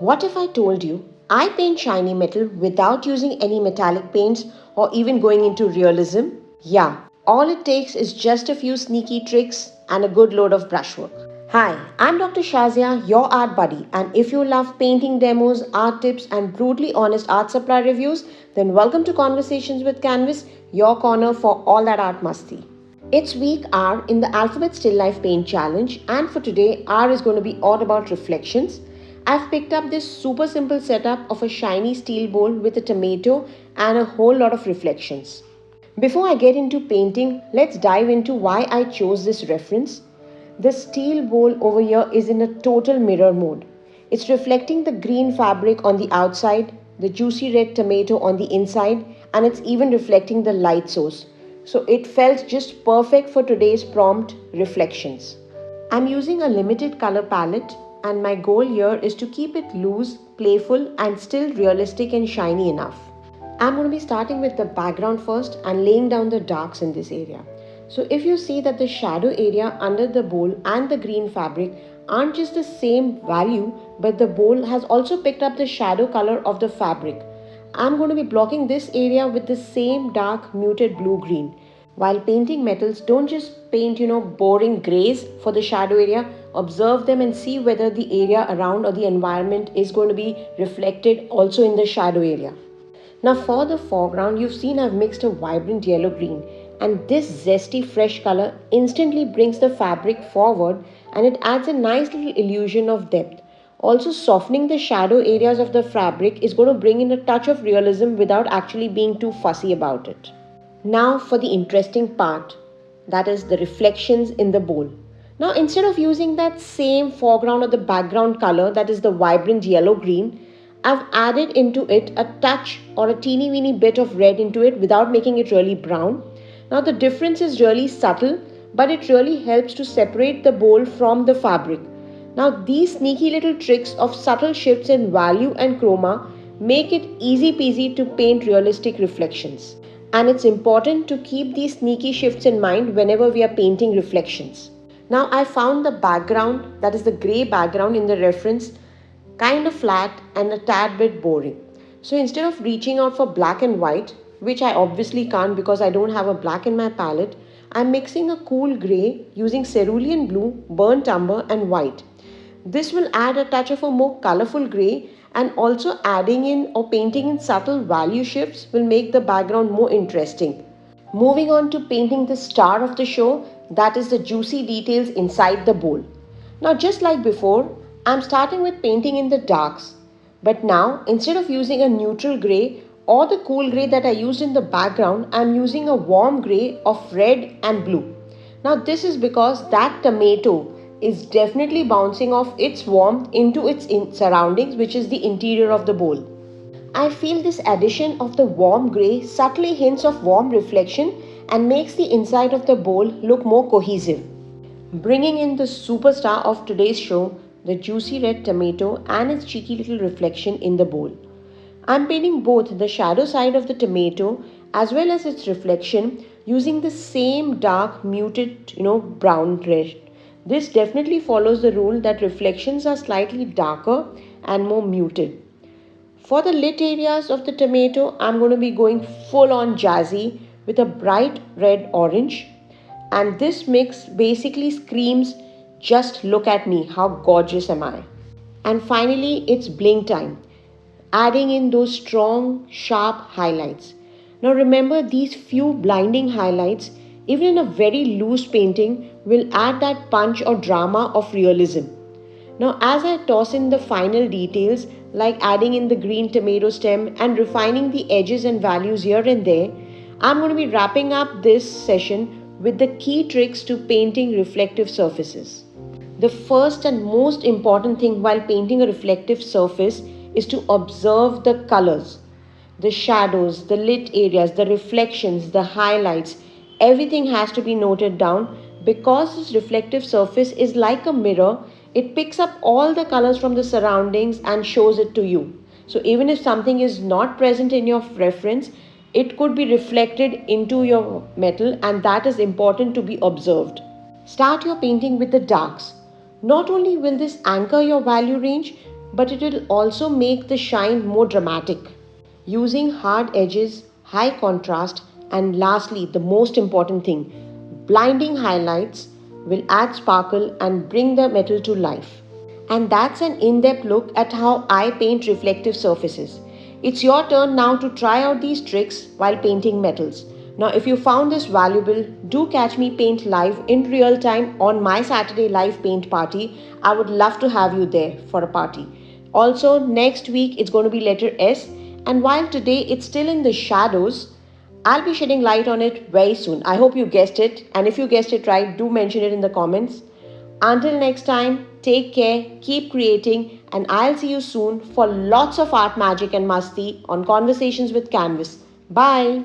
What if I told you I paint shiny metal without using any metallic paints or even going into realism? Yeah, all it takes is just a few sneaky tricks and a good load of brushwork. Hi, I'm Dr. Shazia, your art buddy, and if you love painting demos, art tips, and brutally honest art supply reviews, then welcome to Conversations with Canvas, your corner for all that art musty. It's week R in the Alphabet Still Life Paint Challenge, and for today, R is going to be all about reflections. I've picked up this super simple setup of a shiny steel bowl with a tomato and a whole lot of reflections. Before I get into painting, let's dive into why I chose this reference. The steel bowl over here is in a total mirror mode. It's reflecting the green fabric on the outside, the juicy red tomato on the inside, and it's even reflecting the light source. So it felt just perfect for today's prompt, reflections. I'm using a limited color palette, and my goal here is to keep it loose, playful, and still realistic and shiny enough. I'm going to be starting with the background first and laying down the darks in this area. So if you see that the shadow area under the bowl and the green fabric aren't just the same value, but the bowl has also picked up the shadow color of the fabric. I'm going to be blocking this area with the same dark muted blue-green. While painting metals, don't just paint, boring grays for the shadow area. Observe them and see whether the area around or the environment is going to be reflected also in the shadow area. Now for the foreground, you've seen I've mixed a vibrant yellow-green, and this zesty fresh color instantly brings the fabric forward and it adds a nice little illusion of depth. Also, softening the shadow areas of the fabric is going to bring in a touch of realism without actually being too fussy about it. Now for the interesting part, that is the reflections in the bowl. Now instead of using that same foreground or the background color, that is the vibrant yellow-green, I've added into it a touch or a teeny weeny bit of red into it without making it really brown. Now the difference is really subtle, but it really helps to separate the bowl from the fabric. Now these sneaky little tricks of subtle shifts in value and chroma make it easy peasy to paint realistic reflections. And it's important to keep these sneaky shifts in mind whenever we are painting reflections. Now I found the background, that is the grey background in the reference, kind of flat and a tad bit boring. So instead of reaching out for black and white, which I obviously can't because I don't have a black in my palette, I'm mixing a cool grey using cerulean blue, burnt umber and white. This will add a touch of a more colorful grey, and also adding in or painting in subtle value shifts will make the background more interesting. Moving on to painting the star of the show, that is the juicy details inside the bowl. Now just like before, I'm starting with painting in the darks. But now instead of using a neutral grey or the cool grey that I used in the background, I'm using a warm grey of red and blue. Now this is because that tomato is definitely bouncing off its warmth into its surroundings, which is the interior of the bowl. I feel this addition of the warm grey subtly hints of warm reflection and makes the inside of the bowl look more cohesive. Bringing in the superstar of today's show, the juicy red tomato and its cheeky little reflection in the bowl. I'm painting both the shadow side of the tomato as well as its reflection using the same dark muted, brown red. This definitely follows the rule that reflections are slightly darker and more muted. For the lit areas of the tomato, I'm going to be going full on jazzy with a bright red orange. And this mix basically screams, just look at me, how gorgeous am I. And finally, it's bling time, adding in those strong, sharp highlights. Now remember, these few blinding highlights, even in a very loose painting, will add that punch or drama of realism. Now as I toss in the final details, like adding in the green tomato stem and refining the edges and values here and there, I'm going to be wrapping up this session with the key tricks to painting reflective surfaces. The first and most important thing while painting a reflective surface is to observe the colors. The shadows, the lit areas, the reflections, the highlights, everything has to be noted down because this reflective surface is like a mirror. It picks up all the colors from the surroundings and shows it to you. So even if something is not present in your reference, it could be reflected into your metal, and that is important to be observed. Start your painting with the darks. Not only will this anchor your value range, but it will also make the shine more dramatic. Using hard edges, high contrast, and lastly, the most important thing, blinding highlights will add sparkle and bring the metal to life. And that's an in depth look at how I paint reflective surfaces. It's your turn now to try out these tricks while painting metals. Now, if you found this valuable, do catch me paint live in real time on my Saturday live paint party. I would love to have you there for a party. Also, next week it's going to be letter S, and while today it's still in the shadows, I'll be shedding light on it very soon. I hope you guessed it, and if you guessed it right, do mention it in the comments. Until next time, take care, keep creating, and I'll see you soon for lots of art magic and masti on Conversations with Canvas. Bye.